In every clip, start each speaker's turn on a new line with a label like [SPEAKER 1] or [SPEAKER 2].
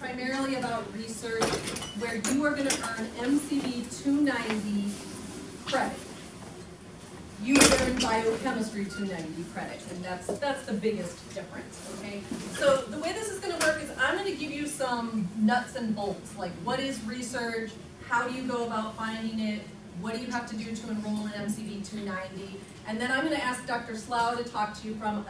[SPEAKER 1] primarily about research where you are going to earn MCB 290 credit. You earn biochemistry 290 credit, and that's the biggest difference, okay? So the way this is going to work is I'm going to give you some nuts and bolts, like what is research, how do you go about finding it, what do you have to do to enroll in MCB 290, and then I'm going to ask Dr. Slough to talk to you from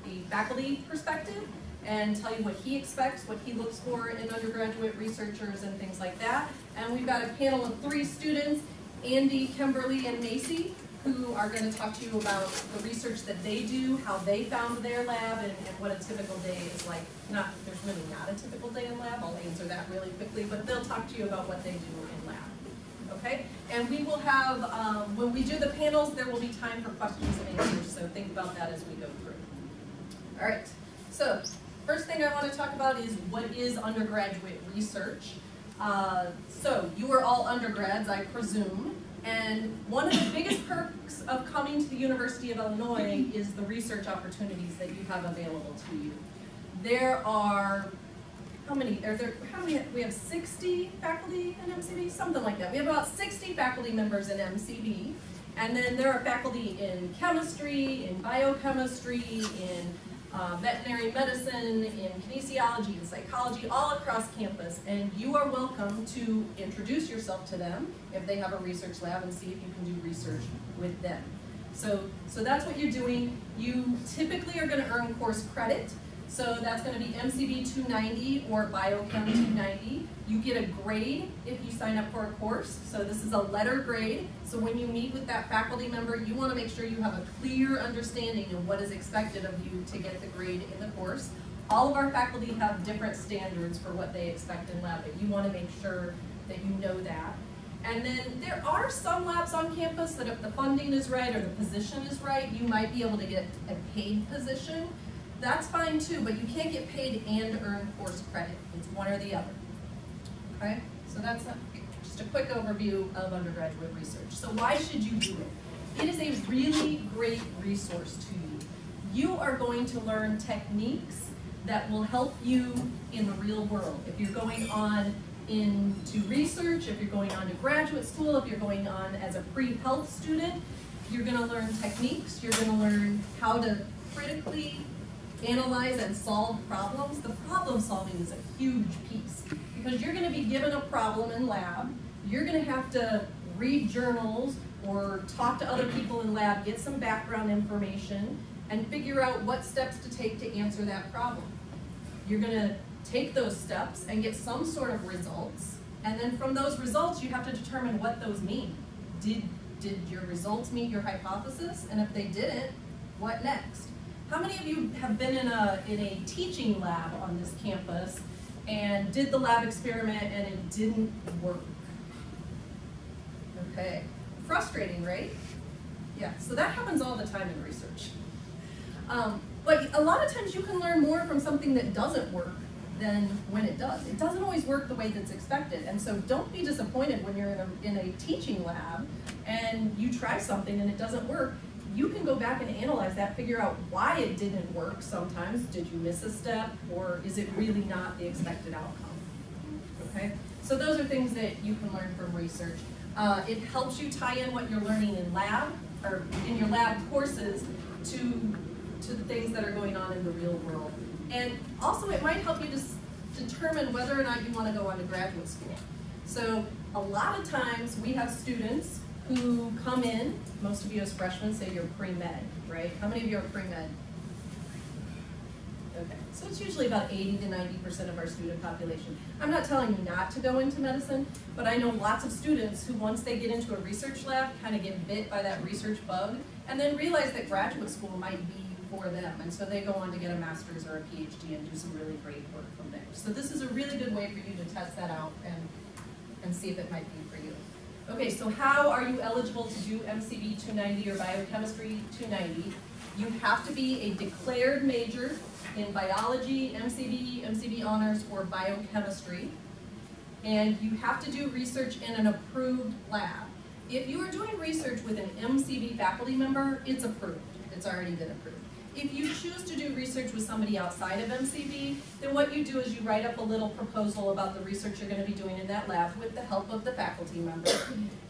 [SPEAKER 1] the faculty perspective and tell you what he expects, what he looks for in undergraduate researchers and things like that. And we've got a panel of 3 students, Andy, Kimberly, and Macy, who are going to talk to you about the research that they do, how they found their lab, and what a typical day is like. There's really not a typical day in lab, I'll answer that really quickly, but they'll talk to you about what they do in lab. Okay? And we will have, when we do the panels, there will be time for questions and answers, so think about that as we go through. All right, so first thing I want to talk about is what is undergraduate research. So you are all undergrads, I presume. And one of the biggest perks of coming to the University of Illinois is the research opportunities that you have available to you. There are, we have 60 faculty in MCB, something like that. We have about 60 faculty members in MCB, and then there are faculty in chemistry, in biochemistry, in veterinary medicine, in kinesiology and psychology, all across campus, and you are welcome to introduce yourself to them if they have a research lab and see if you can do research with them. So that's what you're doing. You typically are going to earn course credit, so that's going to be MCB 290 or Biochem 290. You get a grade if you sign up for a course, so this is a letter grade. So when you meet with that faculty member, you want to make sure you have a clear understanding of what is expected of you to get the grade in the course. All of our faculty have different standards for what they expect in lab, but you want to make sure that you know that. And then there are some labs on campus that if the funding is right or the position is right, you might be able to get a paid position. That's fine too, but you can't get paid and earn course credit. It's one or the other. Okay, so that's just a quick overview of undergraduate research. So why should you do it? It is a really great resource to you. You are going to learn techniques that will help you in the real world. If you're going on into research, if you're going on to graduate school, if you're going on as a pre-health student, you're going to learn techniques. You're going to learn how to critically analyze and solve problems. The problem solving is a huge piece because you're going to be given a problem in lab. You're going to have to read journals or talk to other people in lab, get some background information, and figure out what steps to take to answer that problem. You're going to take those steps and get some sort of results, and then from those results you have to determine what those mean. Did your results meet your hypothesis? And if they didn't, what next? How many of you have been in a teaching lab on this campus and did the lab experiment and it didn't work? Okay, frustrating, right? Yeah, so that happens all the time in research. But a lot of times you can learn more from something that doesn't work than when it does. It doesn't always work the way that's expected, and so don't be disappointed when you're in a teaching lab and you try something and it doesn't work. You can go back and analyze that, figure out why it didn't work sometimes. Did you miss a step, or is it really not the expected outcome? Okay, so those are things that you can learn from research. It helps you tie in what you're learning in lab, or in your lab courses, to the things that are going on in the real world. And also it might help you to determine whether or not you want to go on to graduate school. So a lot of times we have students who come in, most of you as freshmen say you're pre-med, right? How many of you are pre-med? Okay, so it's usually about 80 to 90% of our student population. I'm not telling you not to go into medicine, but I know lots of students who once they get into a research lab kind of get bit by that research bug and then realize that graduate school might be for them, and so they go on to get a master's or a PhD and do some really great work from there. So this is a really good way for you to test that out and see if it might be for you. Okay, so how are you eligible to do MCB 290 or Biochemistry 290? You have to be a declared major in biology, MCB honors, or biochemistry, and you have to do research in an approved lab. If you are doing research with an MCB faculty member, it's approved. It's already been approved. If you choose to do research with somebody outside of MCB, then what you do is you write up a little proposal about the research you're going to be doing in that lab with the help of the faculty member.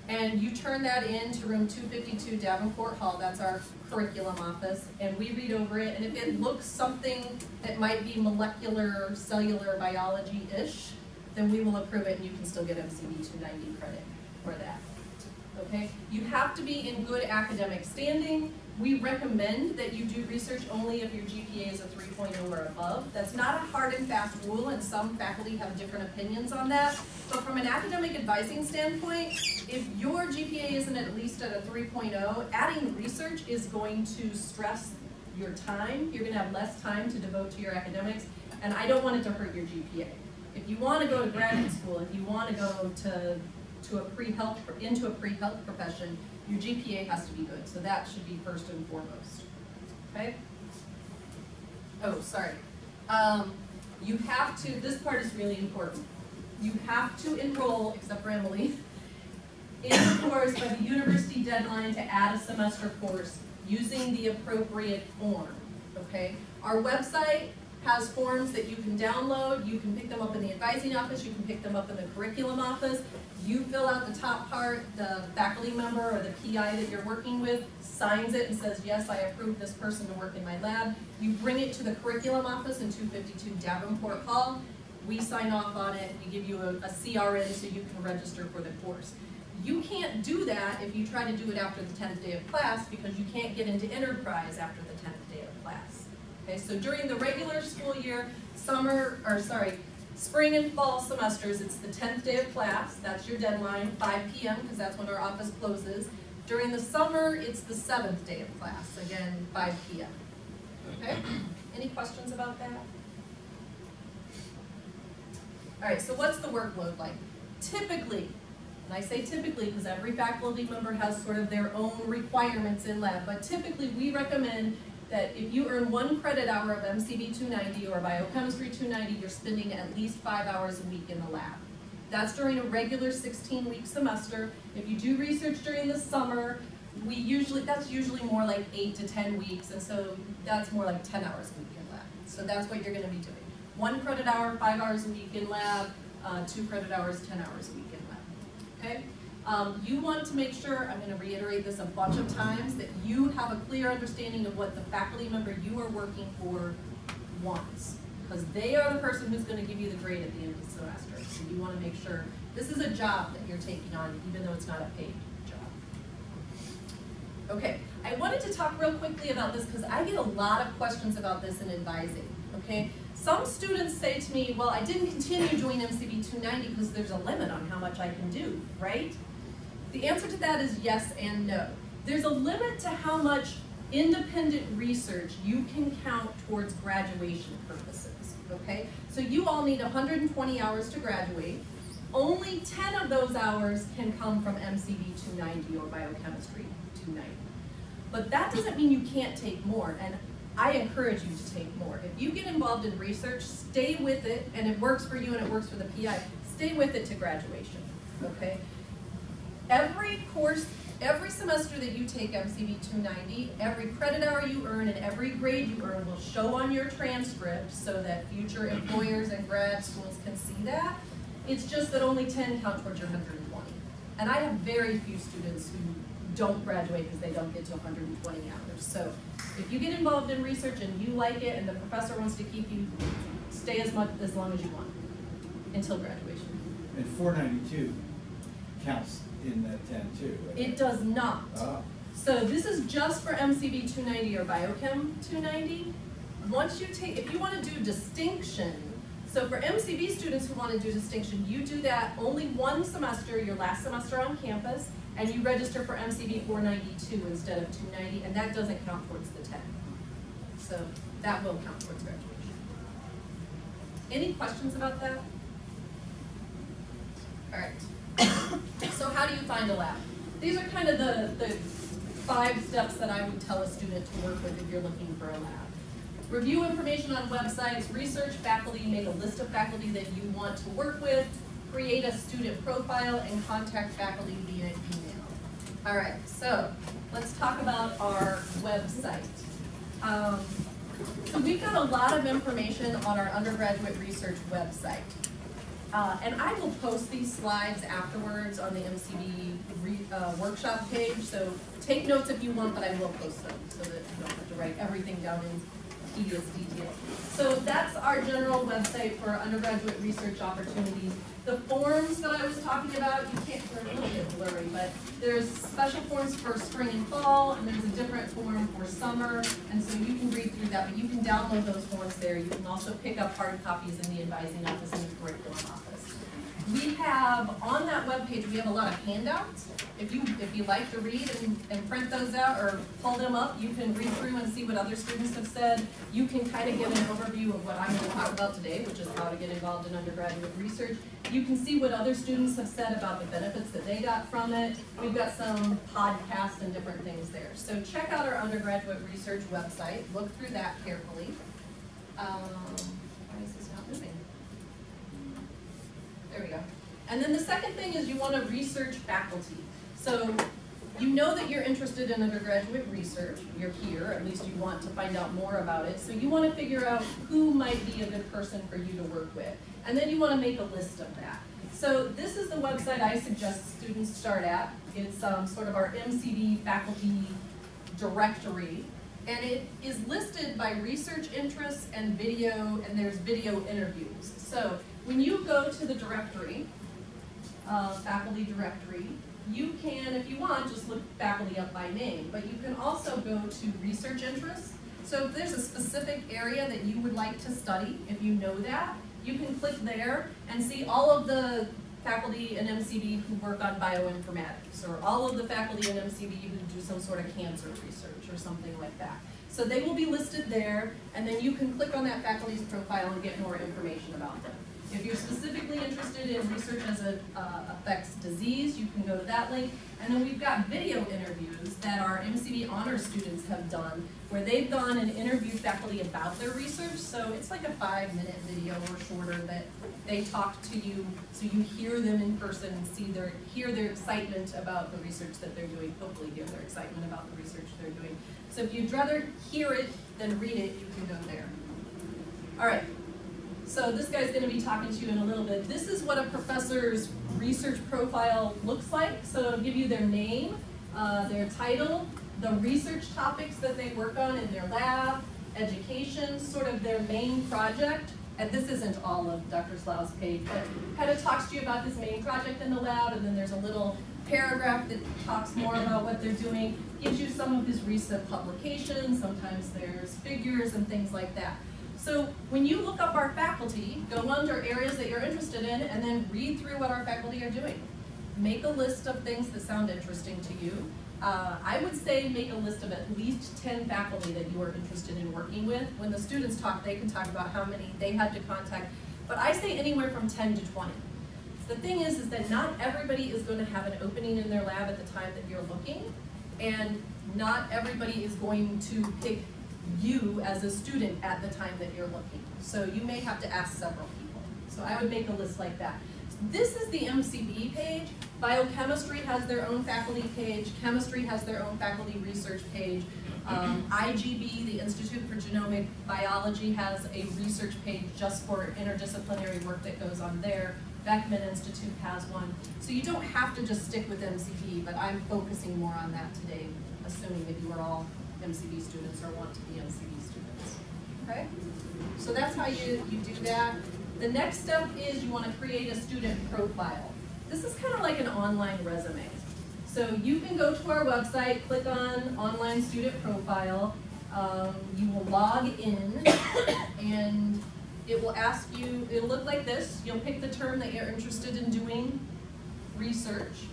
[SPEAKER 1] And you turn that in to room 252 Davenport Hall, that's our curriculum office, and we read over it, and if it looks something that might be molecular, cellular biology-ish, then we will approve it and you can still get MCB 290 credit for that. Okay? You have to be in good academic standing. We recommend that you do research only if your GPA is a 3.0 or above. That's not a hard and fast rule, and some faculty have different opinions on that. But from an academic advising standpoint, if your GPA isn't at least at a 3.0, adding research is going to stress your time. You're going to have less time to devote to your academics, and I don't want it to hurt your GPA. If you want to go to graduate school, if you want to go into a pre-health profession, your GPA has to be good, so that should be first and foremost, okay? Oh, sorry. You have to, this part is really important. You have to enroll, except for Emily, in the course by the university deadline to add a semester course using the appropriate form, okay? Our website has forms that you can download. You can pick them up in the advising office. You can pick them up in the curriculum office. You fill out the top part. The faculty member or the PI that you're working with signs it and says, yes, I approve this person to work in my lab. You bring it to the curriculum office in 252 Davenport Hall. We sign off on it. We give you a CRN so you can register for the course. You can't do that if you try to do it after the 10th day of class because you can't get into enterprise after the 10th day of class. Okay, so during the regular school year, spring and fall semesters, it's the 10th day of class. That's your deadline, 5 p.m. because that's when our office closes. During the summer, it's the 7th day of class, again, 5 p.m. Okay, any questions about that? All right, so what's the workload like? Typically, and I say typically because every faculty member has sort of their own requirements in lab, but typically we recommend that if you earn 1 credit hour of MCB 290 or biochemistry 290, you're spending at least 5 hours a week in the lab. That's during a regular 16-week semester. If you do research during the summer, that's usually more like 8 to 10 weeks, and so that's more like 10 hours a week in lab. So that's what you're going to be doing. 1 credit hour, 5 hours a week in lab, 2 credit hours, 10 hours a week in lab. Okay? You want to make sure, I'm going to reiterate this a bunch of times, that you have a clear understanding of what the faculty member you are working for wants. Because they are the person who's going to give you the grade at the end of the semester. So you want to make sure this is a job that you're taking on, even though it's not a paid job. Okay, I wanted to talk real quickly about this because I get a lot of questions about this in advising. Okay, some students say to me, well, I didn't continue doing MCB 290 because there's a limit on how much I can do, right? The answer to that is yes and no. There's a limit to how much independent research you can count towards graduation purposes, okay? So you all need 120 hours to graduate. Only 10 of those hours can come from MCB 290 or biochemistry 290. But that doesn't mean you can't take more, and I encourage you to take more. If you get involved in research, stay with it, and it works for you and it works for the PI, stay with it to graduation, okay? Every course, every semester that you take MCB 290, every credit hour you earn and every grade you earn will show on your transcript so that future employers and grad schools can see that. It's just that only 10 count towards your 120. And I have very few students who don't graduate because they don't get to 120 hours. So if you get involved in research and you like it and the professor wants to keep you, stay as long as you want until graduation.
[SPEAKER 2] And 492 counts in that 10 too, right?
[SPEAKER 1] It does not.
[SPEAKER 2] Oh.
[SPEAKER 1] So this is just for MCB 290 or Biochem 290. Once you take, if you want to do distinction, so for MCB students who want to do distinction, you do that only 1 semester, your last semester on campus, and you register for MCB 492 instead of 290, and that doesn't count towards the 10. So that will count towards graduation. Any questions about that? All right. So how do you find a lab? These are kind of the 5 steps that I would tell a student to work with if you're looking for a lab. Review information on websites, research faculty, make a list of faculty that you want to work with, create a student profile, and contact faculty via email. All right, so let's talk about our website. So we've got a lot of information on our undergraduate research website. And I will post these slides afterwards on the MCB workshop page, so take notes if you want, but I will post them so that you don't have to write everything down in tedious detail. So that's our general website for undergraduate research opportunities. The forms that I was talking about, you can't, they're a little bit blurry, but there's special forms for spring and fall, and there's a different form for summer, and so you can read through that, but you can download those forms there. You can also pick up hard copies in the advising office and the curriculum office. We have, on that webpage, we have a lot of handouts. If you like to read and print those out or pull them up, you can read through and see what other students have said. You can kind of get an overview of what I'm going to talk about today, which is how to get involved in undergraduate research. You can see what other students have said about the benefits that they got from it. We've got some podcasts and different things there. So check out our undergraduate research website. Look through that carefully. Why is this not moving? There we go. And then the second thing is you want to research faculty. So you know that you're interested in undergraduate research. You're here, at least you want to find out more about it. So you want to figure out who might be a good person for you to work with. And then you want to make a list of that. So this is the website I suggest students start at. It's sort of our MCB faculty directory. And it is listed by research interests and video, and there's video interviews. So when you go to the directory, faculty directory, you can, if you want, just look faculty up by name, but you can also go to research interests. So if there's a specific area that you would like to study, if you know that, you can click there and see all of the faculty in MCB who work on bioinformatics, or all of the faculty in MCB who do some sort of cancer research or something like that. So they will be listed there, and then you can click on that faculty's profile and get more information about them. If you're specifically interested in research as it affects disease, you can go to that link. And then we've got video interviews that our MCB honors students have done, where they've gone and interviewed faculty about their research. So it's like a 5-minute video or shorter that they talk to you, so you hear them in person and hear their excitement about the research that they're doing, hopefully hear their excitement about the research they're doing. So if you'd rather hear it than read it, you can go there. All right. So this guy's going to be talking to you in a little bit. This is what a professor's research profile looks like. So it'll give you their name, their title, the research topics that they work on in their lab, education, sort of their main project. And this isn't all of Dr. Slau's page, but kind of talks to you about this main project in the lab, and then there's a little paragraph that talks more about what they're doing, gives you some of his recent publications, sometimes there's figures and things like that. So when you look up our faculty, go under areas that you're interested in and then read through what our faculty are doing. Make a list of things that sound interesting to you. I would say make a list of at least 10 faculty that you are interested in working with. When the students talk, they can talk about how many they had to contact, but I say anywhere from 10 to 20. The thing is that not everybody is going to have an opening in their lab at the time that you're looking, and not everybody is going to pick you as a student at the time that you're looking. So you may have to ask several people. So I would make a list like that. This is the MCB page. Biochemistry has their own faculty page. Chemistry has their own faculty research page. IGB, the Institute for Genomic Biology, has a research page just for interdisciplinary work that goes on there. Beckman Institute has one. So you don't have to just stick with MCB, but I'm focusing more on that today, assuming that you are all MCB students or want to be MCB students. Okay? So that's how you do that. The next step is you want to create a student profile. This is kind of like an online resume. So you can go to our website, click on online student profile. You will log in and it will ask you, it'll look like this. You'll pick the term that you're interested in doing research.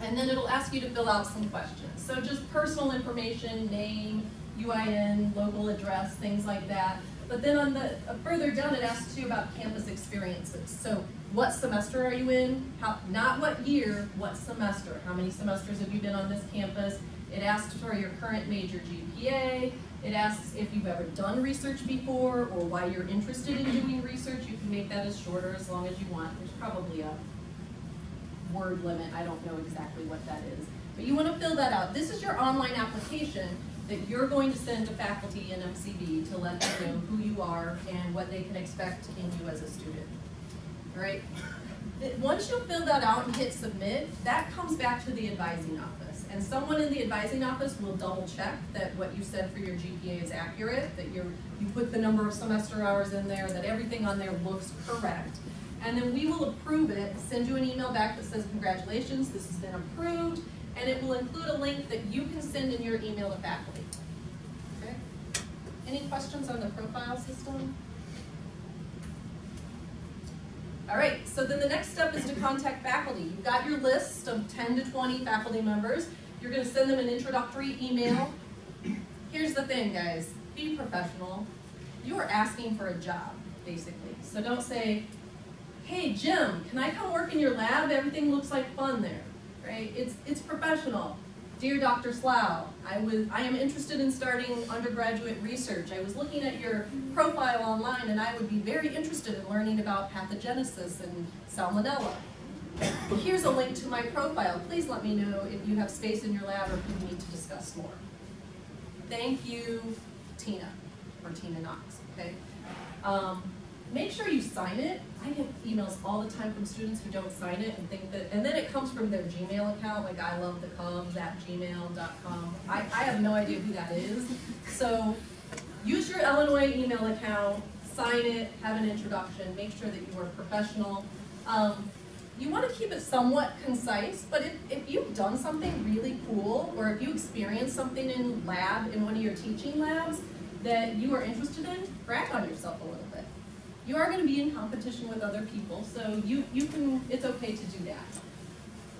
[SPEAKER 1] And then it'll ask you to fill out some questions. So just personal information, name, UIN, local address, things like that. But then on the further down, it asks you about campus experiences. So what semester are you in? Not what year, what semester. How many semesters have you been on this campus? It asks for your current major GPA. It asks if you've ever done research before or why you're interested in doing research. You can make that as short or as long as you want. There's probably a word limit. I don't know exactly what that is. But you want to fill that out. This is your online application. that you're going to send to faculty in MCB to let them know who you are and what they can expect in you as a student. All right? Once you fill that out and hit submit, that comes back to the advising office. And someone in the advising office will double check that what you said for your GPA is accurate, that you put the number of semester hours in there, that everything on there looks correct. And then we will approve it, send you an email back that says, congratulations, this has been approved, and it will include a link that you can send in your email to faculty. Okay? Any questions on the profile system? All right, so then the next step is to contact faculty. You've got your list of 10 to 20 faculty members. You're going to send them an introductory email. Here's the thing, guys. Be professional. You are asking for a job, basically. So don't say, hey, Jim, can I come work in your lab? Everything looks like fun there, right? It's professional. Dear Dr. Slough, I am interested in starting undergraduate research. I was looking at your profile online and I would be very interested in learning about pathogenesis and salmonella. Here's a link to my profile. Please let me know if you have space in your lab or if you need to discuss more. Thank you, Tina, or Tina Knox, okay? Make sure you sign it. I get emails all the time from students who don't sign it and think that, and then it comes from their Gmail account, like ilovethecubs@gmail.com. I have no idea who that is. So use your Illinois email account, sign it, have an introduction, make sure that you are professional. You want to keep it somewhat concise, but if you've done something really cool, or if you experienced something in lab, in one of your teaching labs, that you are interested in, brag on yourself a little bit. You are going to be in competition with other people, so you can, it's okay to do that.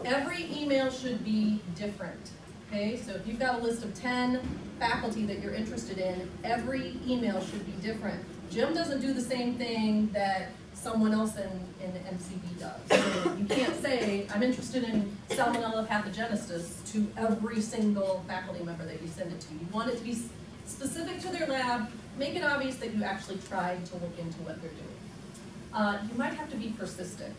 [SPEAKER 1] Every email should be different, okay? So if you've got a list of 10 faculty that you're interested in, every email should be different. Jim doesn't do the same thing that someone else in MCB does. So you can't say, I'm interested in salmonella pathogenesis to every single faculty member that you send it to. You want it to be specific to their lab, make it obvious that you actually tried to look into what they're doing. You might have to be persistent.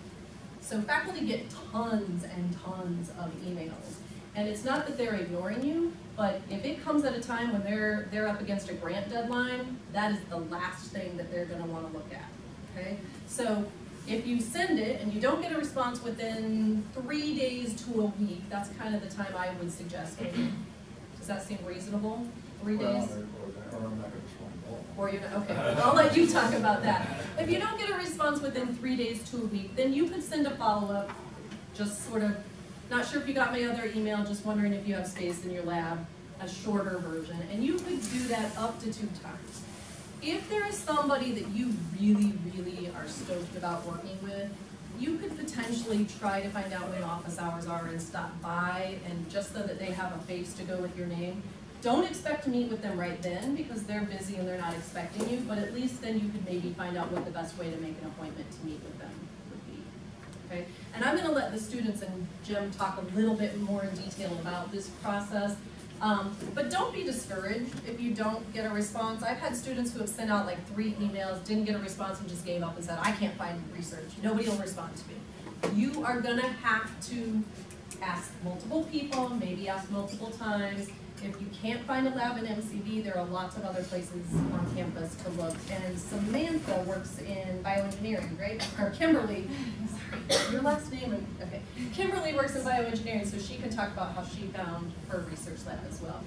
[SPEAKER 1] So faculty get tons and tons of emails. And it's not that they're ignoring you, but if it comes at a time when they're up against a grant deadline, that is the last thing that they're going to want to look at. Okay? So if you send it and you don't get a response within 3 days to a week, that's kind of the time I would suggest. Does that seem reasonable? 3 days?
[SPEAKER 2] Or I'm not going to respond at all.
[SPEAKER 1] Or you're not, okay, I'll let you talk about that. If you don't get a response within 3 days to a week, then you could send a follow-up, just sort of, not sure if you got my other email, just wondering if you have space in your lab, a shorter version, and you could do that up to 2 times. If there is somebody that you really, really are stoked about working with, you could potentially try to find out when office hours are and stop by, and just so that they have a face to go with your name. Don't expect to meet with them right then because they're busy and they're not expecting you, but at least then you could maybe find out what the best way to make an appointment to meet with them would be. Okay? And I'm going to let the students and Jim talk a little bit more in detail about this process. But don't be discouraged if you don't get a response. I've had students who have sent out like 3 emails, didn't get a response, and just gave up and said, I can't find research. Nobody will respond to me. You are going to have to ask multiple people, maybe ask multiple times. If you can't find a lab in MCB, there are lots of other places on campus to look. And Samantha works in bioengineering, right? Or Kimberly, sorry, your last name, okay. Kimberly works in bioengineering, so she can talk about how she found her research lab as well.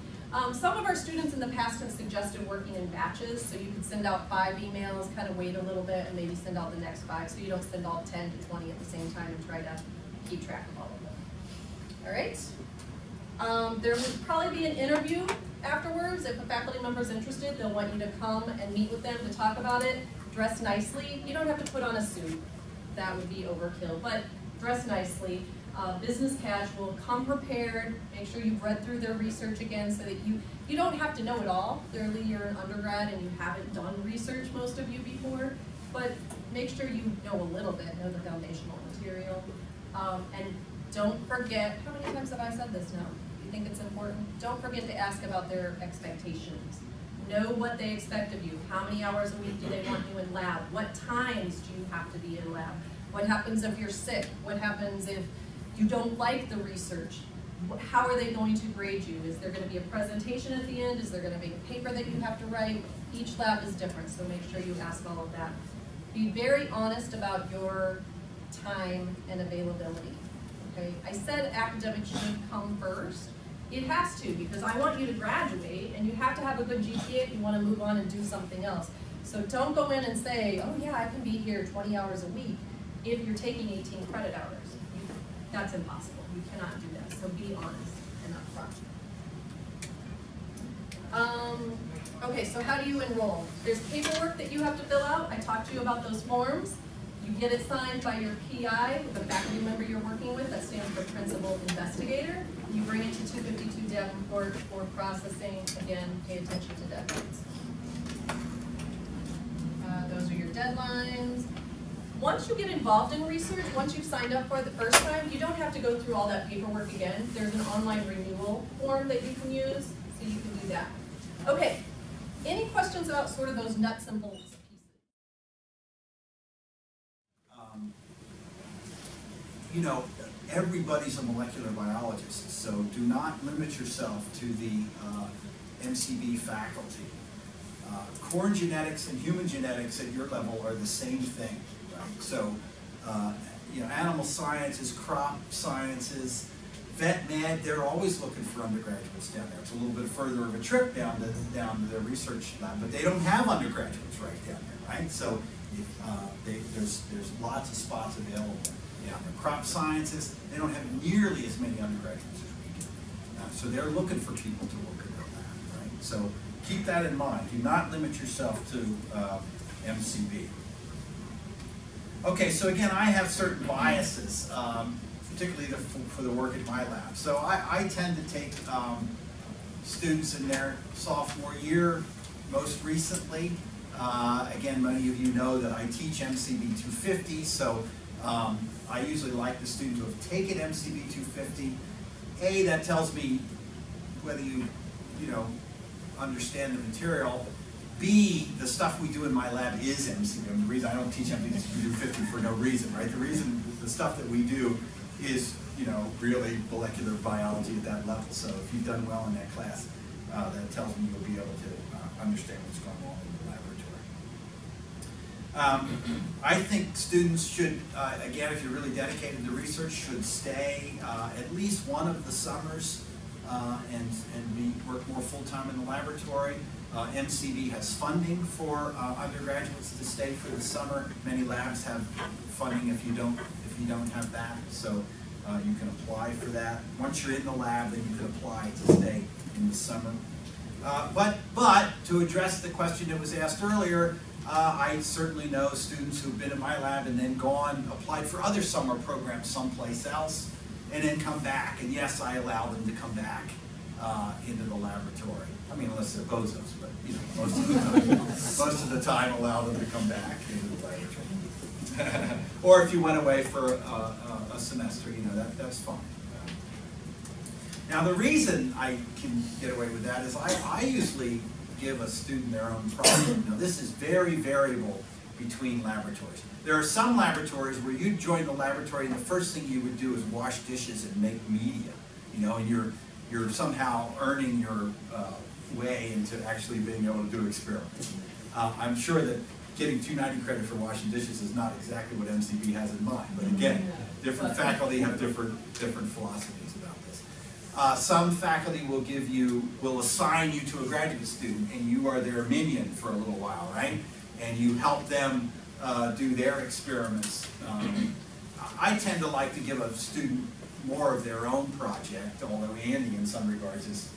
[SPEAKER 1] Some of our students in the past have suggested working in batches, so you could send out 5 emails, kind of wait a little bit, and maybe send out the next 5, so you don't send all 10 to 20 at the same time and try to keep track of all of them. All right? There would probably be an interview afterwards. If a faculty member is interested, they'll want you to come and meet with them to talk about it. Dress nicely. You don't have to put on a suit. That would be overkill, but dress nicely. Business casual, come prepared. Make sure you've read through their research again so that you don't have to know it all. Clearly you're an undergrad and you haven't done research, most of you, before, but make sure you know a little bit, know the foundational material. And don't forget, how many times have I said this now? You think it's important? Don't forget to ask about their expectations. Know what they expect of you. How many hours a week do they want you in lab? What times do you have to be in lab? What happens if you're sick? What happens if you don't like the research? how are they going to grade you? Is there going to be a presentation at the end? Is there going to be a paper that you have to write? Each lab is different, so make sure you ask all of that. Be very honest about your time and availability, okay? I said academics should come first. It has to, because I want you to graduate, and you have to have a good GPA if you want to move on and do something else. So don't go in and say, oh yeah, I can be here 20 hours a week if you're taking 18 credit hours. That's impossible. You cannot do that. So be honest and upfront. Okay, so how do you enroll? There's paperwork that you have to fill out. I talked to you about those forms. You get it signed by your PI, the faculty member you're working with. That stands for Principal Investigator. You bring it to 252 Davenport for processing. Again, pay attention to deadlines. Those are your deadlines. Once you get involved in research, once you've signed up for it the first time, you don't have to go through all that paperwork again. There's an online renewal form that you can use, so you can do that. Okay, any questions about sort of those nuts and bolts pieces?
[SPEAKER 3] You know, everybody's a molecular biologist, so do not limit yourself to the MCB faculty. Core genetics and human genetics at your level are the same thing, right? So, you know, animal sciences, crop sciences, vet med, they're always looking for undergraduates down there. It's a little bit further of a trip down to their research lab, but they don't have undergraduates right down there, right? So there's lots of spots available down there. Crop sciences, they don't have nearly as many undergraduates as we do. So they're looking for people to work in their lab, right? So keep that in mind. Do not limit yourself to MCB. Okay, so again, I have certain biases, particularly for the work at my lab. So I tend to take students in their sophomore year, most recently. Again, many of you know that I teach MCB 250, so I usually like the student to have taken MCB 250. A, that tells me whether you understand the material. B, the stuff we do in my lab is MCB. And the reason I don't teach MCB 250 for no reason, right? The reason, the stuff that we do is, really molecular biology at that level. So if you've done well in that class, that tells me you'll be able to understand what's going on in the laboratory. I think students should, again, if you're really dedicated to research, should stay at least one of the summers and work more full-time in the laboratory. MCB has funding for undergraduates to stay for the summer. Many labs have funding if you don't have that, so you can apply for that. Once you're in the lab, then you can apply to stay in the summer. But to address the question that was asked earlier, I certainly know students who've been in my lab and then applied for other summer programs someplace else, and then come back. And yes, I allow them to come back into the laboratory. I mean, unless they're bozos, but most of the time allow them to come back into the laboratory. Or if you went away for a semester, that's fine. Now the reason I can get away with that is I usually give a student their own project. Now this is very variable between laboratories. There are some laboratories where you join the laboratory and the first thing you would do is wash dishes and make media, and you're somehow earning your way into actually being able to do experiments. I'm sure that getting 290 credit for washing dishes is not exactly what MCB has in mind, but again, different faculty have different philosophies about this. Some faculty will assign you to a graduate student, and you are their minion for a little while, right? And you help them do their experiments. I tend to like to give a student more of their own project, although Andy, in some regards, has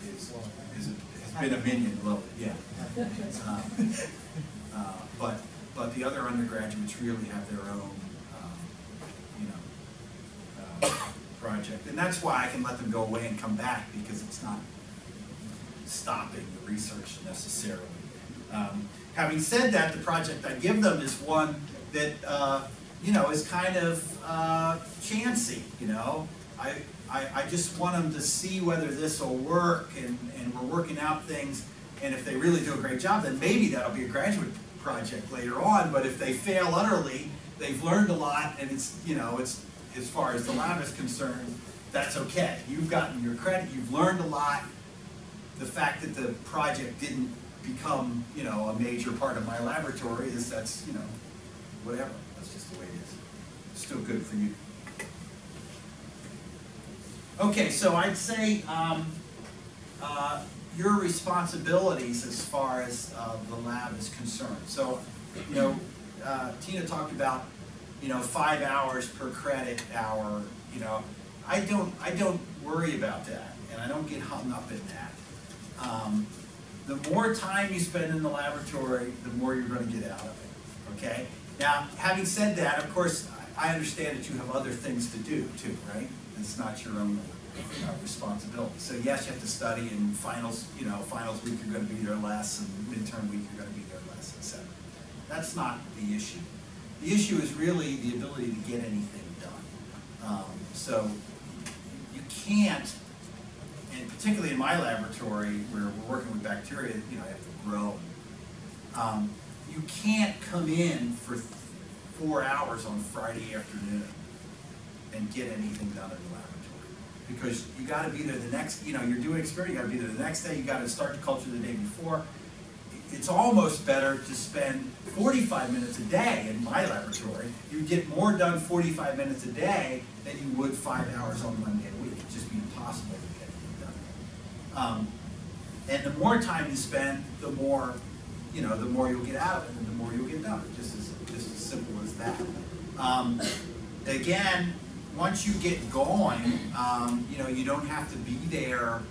[SPEAKER 3] been a minion a little bit, yeah. But the other undergraduates really have their own, project, and that's why I can let them go away and come back, because it's not stopping the research necessarily. Having said that, the project I give them is one that is kind of chancy. I just want them to see whether this will work, and we're working out things. And if they really do a great job, then maybe that'll be a graduate project later on. But if they fail utterly, they've learned a lot, and it's as far as the lab is concerned, that's okay. You've gotten your credit, you've learned a lot. The fact that the project didn't become, you know, a major part of my laboratory that's, you know, whatever. That's just the way it is. Still good for you. Okay, so I'd say your responsibilities as far as the lab is concerned. So, you know, Tina talked about, you know, 5 hours per credit hour. You know, I don't worry about that, and I don't get hung up in that. The more time you spend in the laboratory, the more you're going to get out of it. Okay. Now, having said that, of course, I understand that you have other things to do too, right? It's not your own responsibility. So yes, you have to study, and finals, you know, finals week you're going to be there less, and midterm week you're going to be there less, etc. That's not the issue. The issue is really the ability to get anything done. So you can't, and particularly in my laboratory where we're working with bacteria, you know, I have to grow. You can't come in for 4 hours on Friday afternoon and get anything done in the laboratory, because you got to be there the next, you know, you're doing experiment, you got to be there the next day, you got to start the culture the day before. It's almost better to spend 45 minutes a day in my laboratory. You get more done 45 minutes a day than you would 5 hours on one day a week. It'd just be impossible to get anything done. And the more time you spend, the more, you know, the more you'll get out of it, and the more you'll get done. Just as simple as that. Again, once you get going, you know, you don't have to be there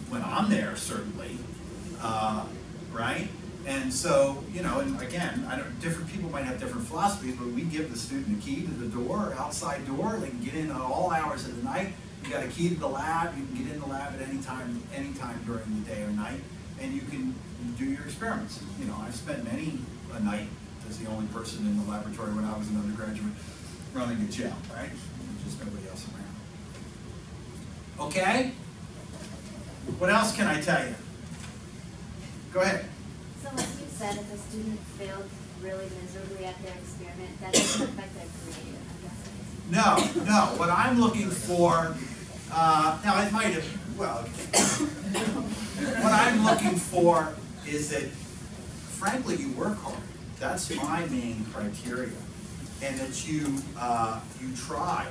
[SPEAKER 3] when I'm there, certainly. Right? And so, you know, and again, different people might have different philosophies, but we give the student a key to the door, outside door. They can get in at all hours of the night. You got a key to the lab. You can get in the lab at any time during the day or night, and you can do your experiments. You know, I've spent many a night as the only person in the laboratory when I was an undergraduate running a gel, right? There's just nobody else around. Okay? What else can I tell you? Go ahead.
[SPEAKER 4] So like you said, if a student failed really miserably at their experiment, that doesn't affect their grade, I'm guessing.
[SPEAKER 3] No. What I'm looking for, now it might have, well, what I'm looking for is that, frankly, you work hard. That's my main criteria. And that you try,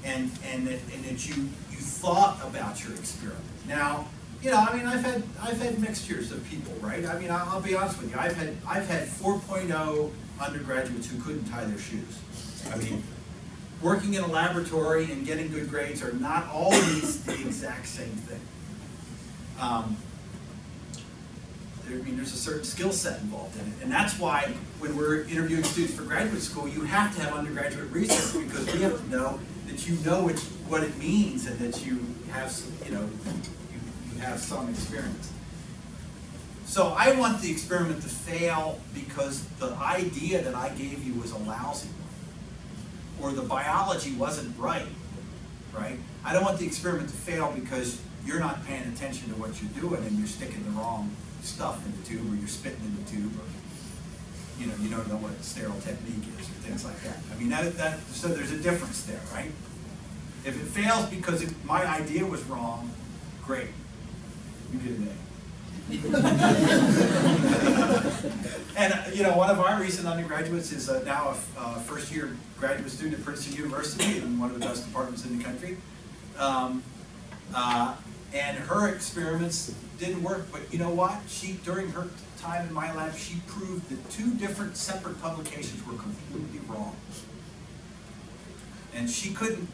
[SPEAKER 3] and that you thought about your experiment. Now, you know, I mean, I've had mixtures of people, right? I mean, I'll be honest with you. I've had 4.0 undergraduates who couldn't tie their shoes. I mean, working in a laboratory and getting good grades are not always the exact same thing. I mean, there's a certain skill set involved in it, and that's why when we're interviewing students for graduate school, you have to have undergraduate research, because we have to know that you know what it means, and that you have, you know, have some experience. So I want the experiment to fail because the idea that I gave you was a lousy one, or the biology wasn't right, right? I don't want the experiment to fail because you're not paying attention to what you're doing and you're sticking the wrong stuff in the tube, or you're spitting in the tube, or you know, you don't know what sterile technique is, or things like that. I mean, so there's a difference there, right? If it fails because my idea was wrong, great. You get an A. And you know, one of our recent undergraduates is now a first-year graduate student at Princeton University, in one of the best departments in the country. And her experiments didn't work, but you know what? During her time in my lab, she proved that 2 different separate publications were completely wrong. And she couldn't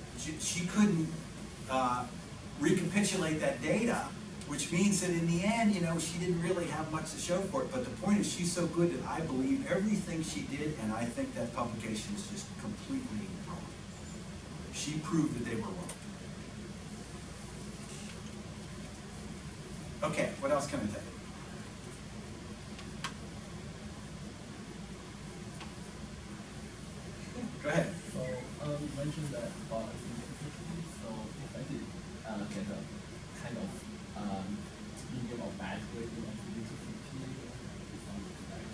[SPEAKER 3] recapitulate that data, which means that in the end, you know, she didn't really have much to show for it. But the point is, she's so good that I believe everything she did, and I think that publication is just completely wrong. She proved that they were wrong. Okay, what else can I tell you? Go ahead.
[SPEAKER 5] So, you mentioned that so if I did get a kind of medium or bad grade in activity 50,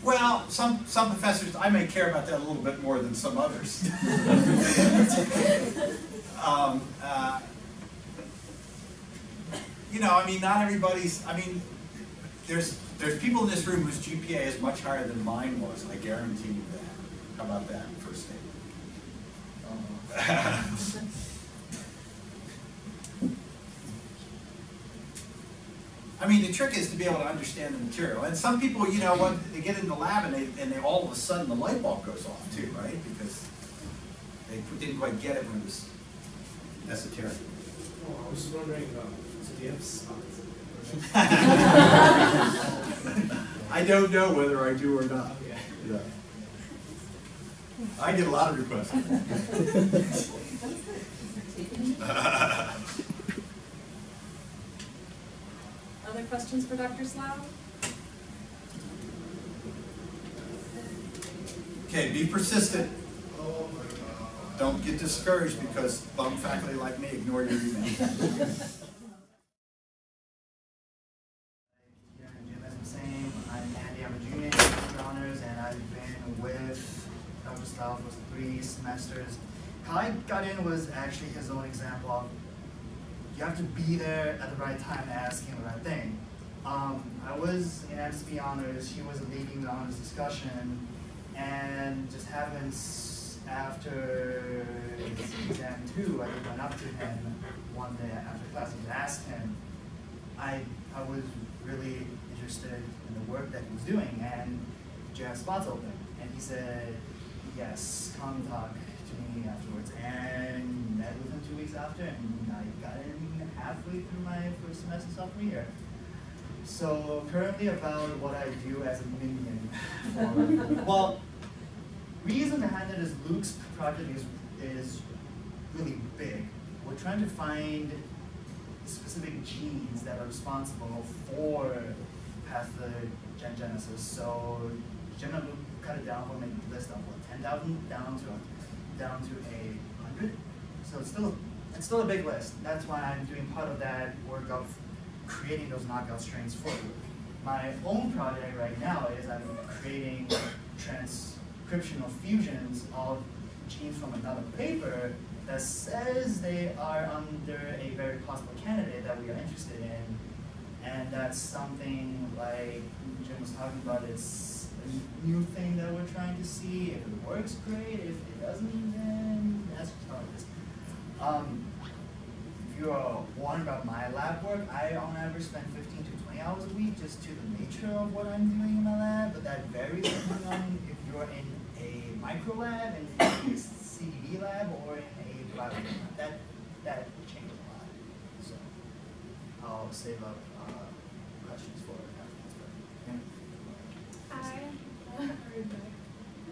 [SPEAKER 3] Well, some professors, I may care about that a little bit more than some others. You know, I mean, not everybody's, I mean, there's people in this room whose GPA is much higher than mine was, I guarantee you that. How about that first statement? I mean, the trick is to be able to understand the material. And some people, you know, when they get in the lab and they all of a sudden the light bulb goes off too, right? Because they didn't quite get it when it was esoteric.
[SPEAKER 6] Oh, I was just wondering, so do you have spots?
[SPEAKER 3] I don't know whether I do or not.
[SPEAKER 6] Okay.
[SPEAKER 3] Yeah. I get a lot of requests.
[SPEAKER 1] Other questions for Dr. Slough?
[SPEAKER 3] Okay, be persistent. Don't get discouraged because bum faculty like me ignore your email.
[SPEAKER 7] I'm Andy, I'm a junior in MCB Honors, and I've been with Dr. Slough for 3 semesters. How I got in was actually his own example of you have to be there at the right time asking the right thing. I was in MCB Honors, he was leading the honors discussion, and just happens after exam 2, I went up to him one day after class and asked him. I was really interested in the work that he was doing, and do you have spots open? And he said, yes, come talk to me afterwards. And met with him 2 weeks after, and I got in halfway through my first semester sophomore year. So currently about what I do as a minion. Well, reason behind it is Luke's project is really big. We're trying to find specific genes that are responsible for pathogenesis. So Jenna Luke cut it down from a list of what, 10,000 down to 100. So it's still a big list. That's why I'm doing part of that work of creating those knockout strains for Luke. My own project right now is I'm creating transcriptional fusions of genes from another paper that says they are under a very possible candidate that we are interested in. And that's something like Jim was talking about, it's a new thing that we're trying to see. If it works, great. If it doesn't, then that's just how it is. If you're wondering about my lab work, I on average spend 15 to 20 hours a week just to the nature of what I'm doing in my lab, but that varies depending on if you're in a micro lab, in a CDB lab, or in a bio lab. That changes a lot. So I'll save up questions for afterwards.
[SPEAKER 8] Hi.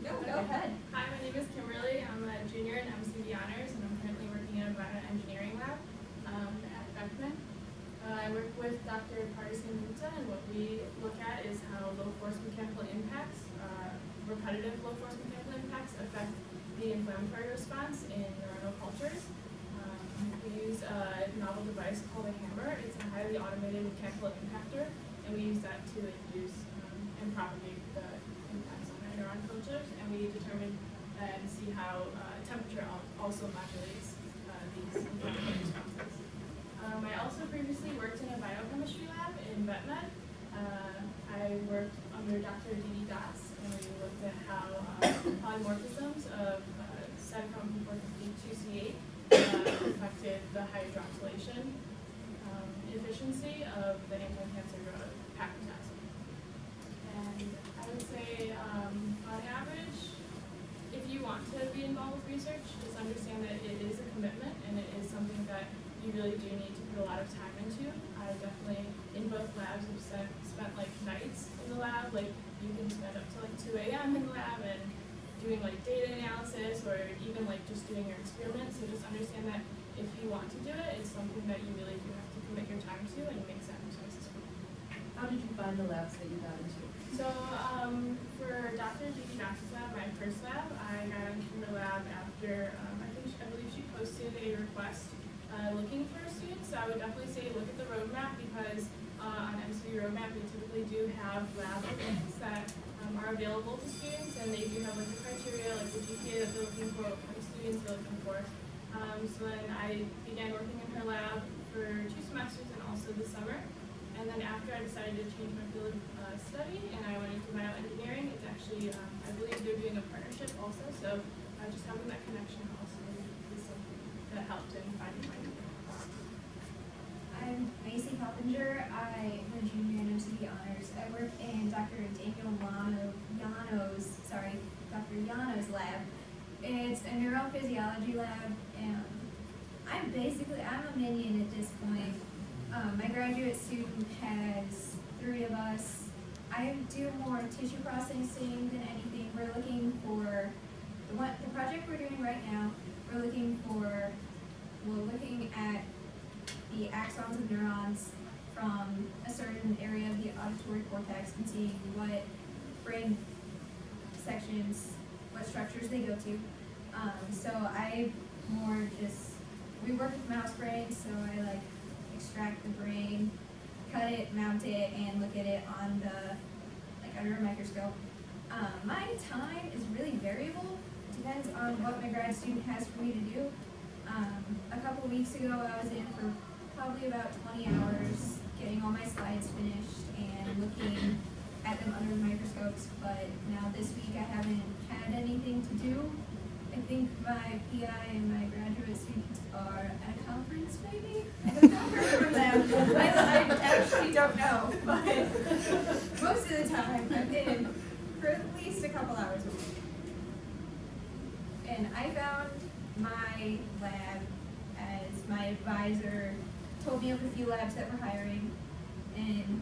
[SPEAKER 1] No, go ahead.
[SPEAKER 8] Hi, my name is Kimberly. I'm a junior in MCB Honors, and I'm currently working in a bioengineering lab at Beckman. I work with Dr. Partisan Gupta, and what we look at is how low-force mechanical impacts, repetitive low-force mechanical impacts, affect the inflammatory response in neuronal cultures. We use a novel device called a hammer. It's a highly automated mechanical impactor, and we use that to induce and propagate the impacts on our neuron cultures. And we determine and see how temperature also modulates these inflammatory responses. I also previously worked in a biochemistry lab in vet med. I worked under Dr. Dee Dotz, and we looked at how polymorphisms of cytochrome P450-2C8 affected the hydroxylation efficiency of the anti-cancer drug paclitaxel. And I would say, on average, if you want to be involved with research, just understand that it is a commitment and it is something that you really do need to put a lot of time into. I definitely, in both labs, have spent like nights in the lab. Like you can spend up to like 2 a.m. in the lab and doing like data analysis or even like just doing your experiments. So just understand that if you want to do it, it's something that you really do have to commit your time to and make sacrifices for.
[SPEAKER 1] How did you find the labs that you got into?
[SPEAKER 8] So for Dr. Dee Dotz's lab, my first lab, I got into her lab after, I believe she posted a request looking for students. So I would definitely say look at the roadmap because on MCB roadmap, we typically do have lab openings that are available to students, and they do have like the criteria, like the GPA that they're looking for, what kind of students they're looking for. So then I began working in her lab for 2 semesters and also this summer. And then after I decided to change my field of study and I went into bioengineering, it's actually, I believe they're doing a partnership also, so just having that connection also is something that helped in finding my new.
[SPEAKER 9] I'm Macy Poppinger. I'm a junior in MCB Honors. I work in Dr. Yano's lab. It's a neurophysiology lab, and I'm a minion at this point. My graduate student has 3 of us. I do more tissue processing than anything. We're looking for the project we're doing right now. We're looking at the axons of neurons from a certain area of the auditory cortex and seeing what brain sections, what structures they go to. We work with mouse brains, so I like extract the brain, cut it, mount it, and look at it on under a microscope. My time is really variable. Depends on what my grad student has for me to do. A couple weeks ago, I was in for probably about 20 hours getting all my slides finished and looking at them under the microscopes, but now this week I haven't had anything to do. I think my PI and my graduate students are at a conference, maybe? I have not heard from them. I actually don't know, but most of the time I've been for at least a couple hours a week. And I found my lab as my advisor told me of a few labs that were hiring, and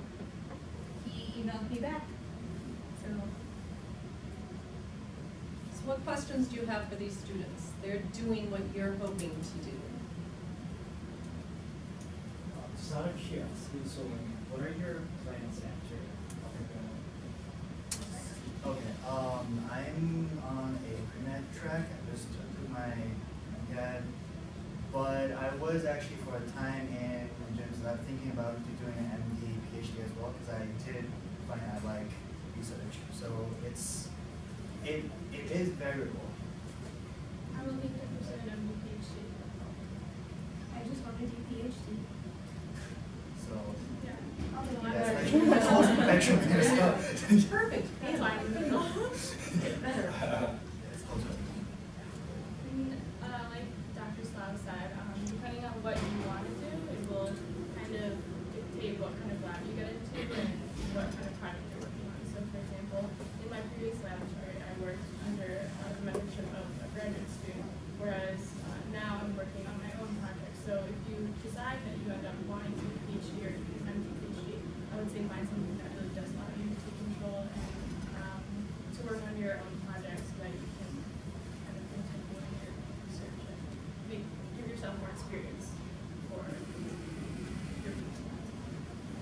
[SPEAKER 9] he emailed me back. So
[SPEAKER 1] what questions do you have for these students? They're doing what you're hoping to do.
[SPEAKER 10] Just out of curiosity, so what are your plans after undergrad?
[SPEAKER 7] Okay, I'm on a pre-med track. I just took my MCAD, but I was actually for a time in Jim's lab thinking about doing an MD, PhD as well, because I did find I like research. So it is variable.
[SPEAKER 8] I'm looking to pursue an MD PhD.
[SPEAKER 9] I just want to do PhD.
[SPEAKER 7] So
[SPEAKER 8] Yeah.
[SPEAKER 7] that's whole spectrum here. So
[SPEAKER 1] Perfect.
[SPEAKER 8] That's why I'm in the middle.
[SPEAKER 1] Better.
[SPEAKER 7] it's closer.
[SPEAKER 8] Like Dr. Slav said, depending on what you want to do, it will kind of dictate what kind of lab you get into and what kind of project you're working on. So for example, in my previous laboratory, I worked under the mentorship of a graduate student, whereas now I'm working on my own project. So if you decide that you end up wanting to do a PhD or do an MD PhD, I would say find something that really does allow you to control and to work on your own projects so that you can kind of continue in your research and give yourself more experience for your future.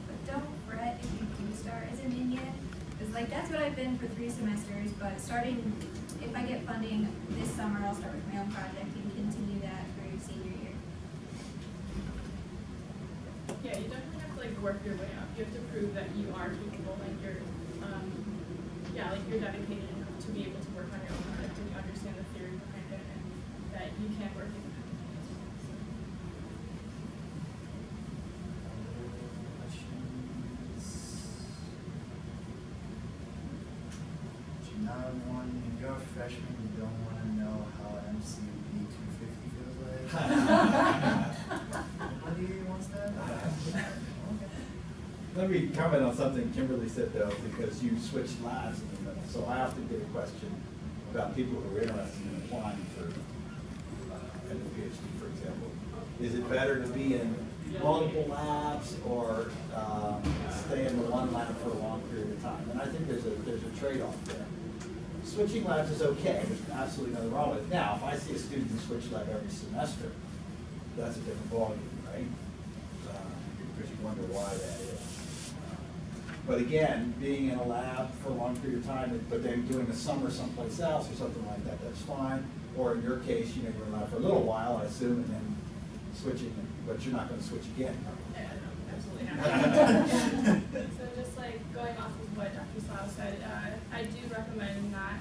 [SPEAKER 9] But don't fret if you do start as a minion, because that's what I've been for 3 semesters, but if I get funding this summer, I'll start with my own project and continue that for your senior year.
[SPEAKER 8] Yeah, you definitely have to work your way up. You have to prove that you are capable, you're dedicated enough to be able to work on your own project and you understand the theory behind it and that you can work independently as well.
[SPEAKER 7] You're a freshman, you don't want to know how MCB 250 feels like. Nobody wants that? Okay.
[SPEAKER 2] Let me comment on something Kimberly said though, because you switched labs in the middle. So I often get a question about people who are interested in applying for a PhD, for example. Is it better to be in multiple labs or stay in the one lab for a long period of time? And I think there's a trade-off there. Switching labs is okay, there's absolutely nothing wrong with it. Now, if I see a student who switch lab every semester, that's a different ballgame, right? Because you wonder why that is. But again, being in a lab for a long period of time, but then doing a summer someplace else or something like that, that's fine. Or in your case, you're in a lab for a little while, I assume, and then switching, but you're not going to switch again.
[SPEAKER 8] Yeah, no, absolutely not. So just like going off of what Dr. Slau said, I do recommend not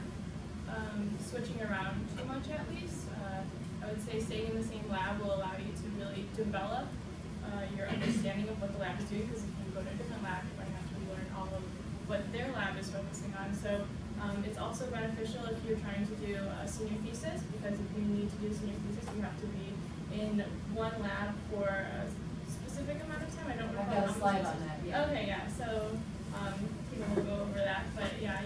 [SPEAKER 8] switching around too much at least. I would say staying in the same lab will allow you to really develop your understanding of what the lab is doing, because if you go to a different lab, you're going to have to learn all of what their lab is focusing on. So it's also beneficial if you're trying to do a senior thesis, because if you need to do a senior thesis, you have to be in one lab for a specific amount of time. I don't recall.
[SPEAKER 1] I've got a slide on that, yeah.
[SPEAKER 8] Okay, yeah, so people will go over that, but yeah, I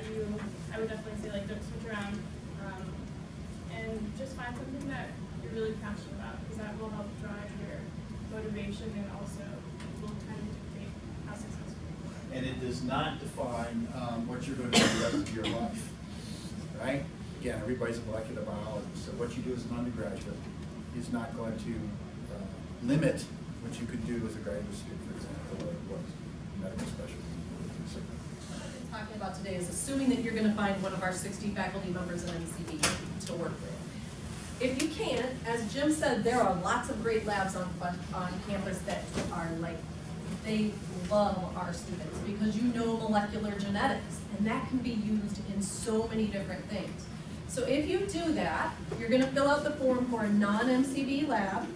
[SPEAKER 8] would definitely say like don't switch around, and just find something that you're really passionate about, because that will help drive your motivation and also will kind of dictate how successful you are.
[SPEAKER 3] And it does not define what you're going to do the rest of your life, right? Again, everybody's a molecular biologist, so what you do as an undergraduate is not going to limit what you could do as a graduate student, for example, or what medical specialty.
[SPEAKER 1] What I'm talking about today is assuming that you're going to find one of our 60 faculty members in MCB to work with. If you can't, as Jim said, there are lots of great labs on campus that are like, they love our students because you know molecular genetics, and that can be used in so many different things. So if you do that, you're going to fill out the form for a non-MCB lab.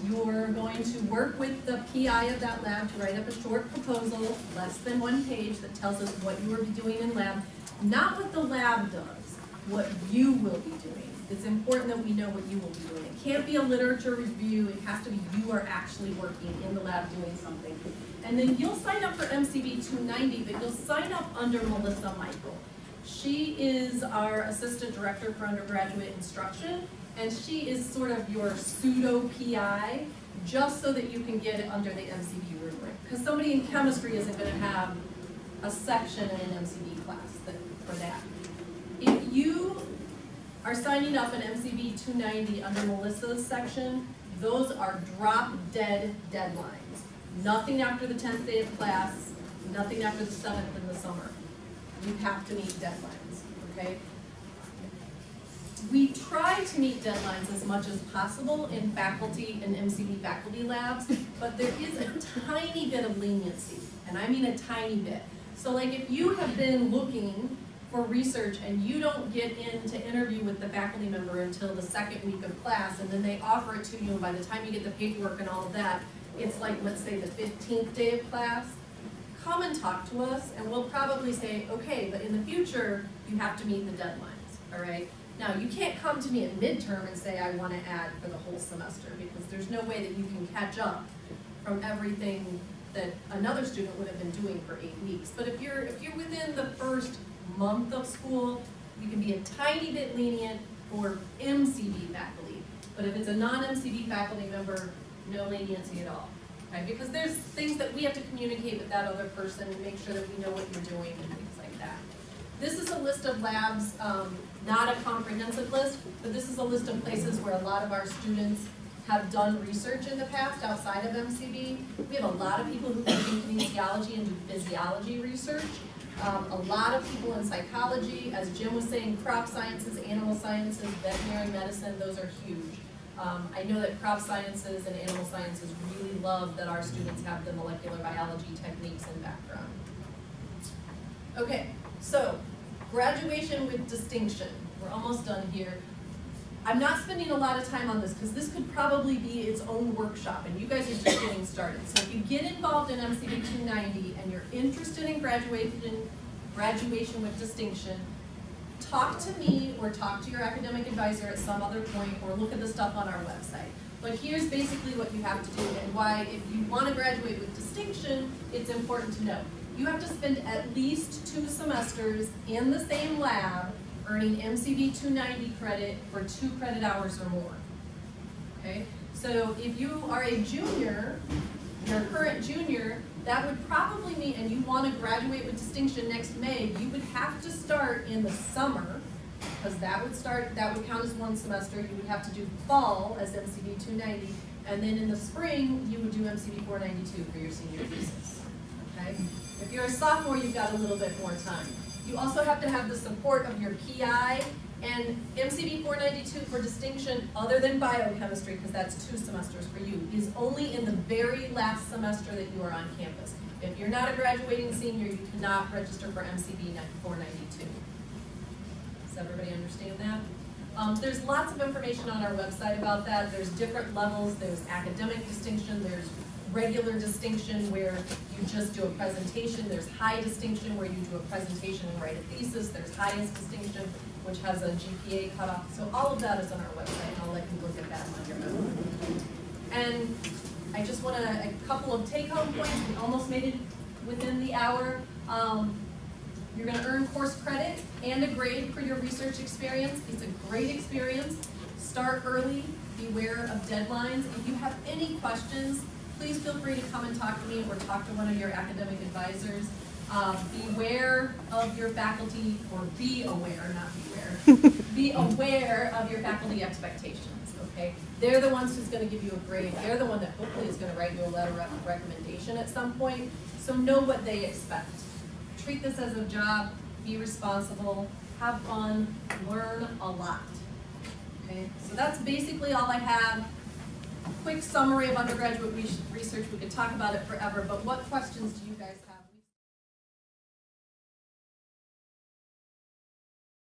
[SPEAKER 1] You're going to work with the PI of that lab to write up a short proposal, less than 1 page, that tells us what you will be doing in lab. Not what the lab does, what you will be doing. It's important that we know what you will be doing. It can't be a literature review. It has to be you are actually working in the lab doing something. And then you'll sign up for MCB 290, but you'll sign up under Melissa Michael. She is our Assistant Director for Undergraduate Instruction, and she is sort of your pseudo-PI, just so that you can get it under the MCB rubric. Because somebody in chemistry isn't going to have a section in an MCB class for that. If you are signing up in MCB 290 under Melissa's section, those are drop-dead deadlines. Nothing after the 10th day of class, nothing after the 7th in the summer. You have to meet deadlines, okay? We try to meet deadlines as much as possible in faculty and MCB faculty labs, but there is a tiny bit of leniency, and I mean a tiny bit. So like if you have been looking for research and you don't get in to interview with the faculty member until the 2nd week of class, and then they offer it to you, and by the time you get the paperwork and all of that, it's like, let's say, the 15th day of class, come and talk to us, and we'll probably say, okay, but in the future, you have to meet the deadlines, all right? Now, you can't come to me at midterm and say, I want to add for the whole semester, because there's no way that you can catch up from everything that another student would have been doing for 8 weeks. But if you're within the first month of school, you can be a tiny bit lenient for MCB faculty. But if it's a non-MCB faculty member, no leniency at all. Okay? Because there's things that we have to communicate with that other person and make sure that we know what you're doing and things like that. This is a list of labs, not a comprehensive list, but this is a list of places where a lot of our students have done research in the past outside of MCB. We have a lot of people who do kinesiology and do physiology research. A lot of people in psychology, as Jim was saying, crop sciences, animal sciences, veterinary medicine, those are huge. I know that crop sciences and animal sciences really love that our students have the molecular biology techniques and background. Okay, so graduation with distinction. We're almost done here. I'm not spending a lot of time on this because this could probably be its own workshop, and you guys are just getting started. So if you get involved in MCB 290 and you're interested in graduation with distinction, talk to me or talk to your academic advisor at some other point, or look at the stuff on our website. But here's basically what you have to do, and why, if you want to graduate with distinction, it's important to know. You have to spend at least 2 semesters in the same lab earning MCB 290 credit for 2 credit hours or more. Okay? So if you are a junior, you're a current junior, that would probably mean, and you want to graduate with distinction next May, you would have to start in the summer, because that would count as 1 semester. You would have to do fall as MCB 290, and then in the spring, you would do MCB 492 for your senior thesis. Okay? If you're a sophomore, you've got a little bit more time. You also have to have the support of your PI And MCB 492 for distinction, other than biochemistry, because that's 2 semesters for you, is only in the very last semester that you are on campus. If you're not a graduating senior, you cannot register for MCB 492. Does everybody understand that? There's lots of information on our website about that. There's different levels. There's academic distinction. There's regular distinction where you just do a presentation. There's high distinction where you do a presentation and write a thesis. There's highest distinction, which has a GPA cutoff. So all of that is on our website, and I'll let you look at that on your own. And I just want a couple of take-home points. We almost made it within the hour. You're going to earn course credit and a grade for your research experience. It's a great experience. Start early. Beware of deadlines. If you have any questions, please feel free to come and talk to me or talk to one of your academic advisors. Beware of your faculty, or be aware, not beware. Be aware of your faculty expectations, okay? They're the ones who's going to give you a grade. They're the one that hopefully is going to write you a letter of recommendation at some point. So know what they expect. Treat this as a job, be responsible, have fun, learn a lot. Okay, so that's basically all I have. Quick summary of undergraduate research. We could talk about it forever, but what questions do you guys have?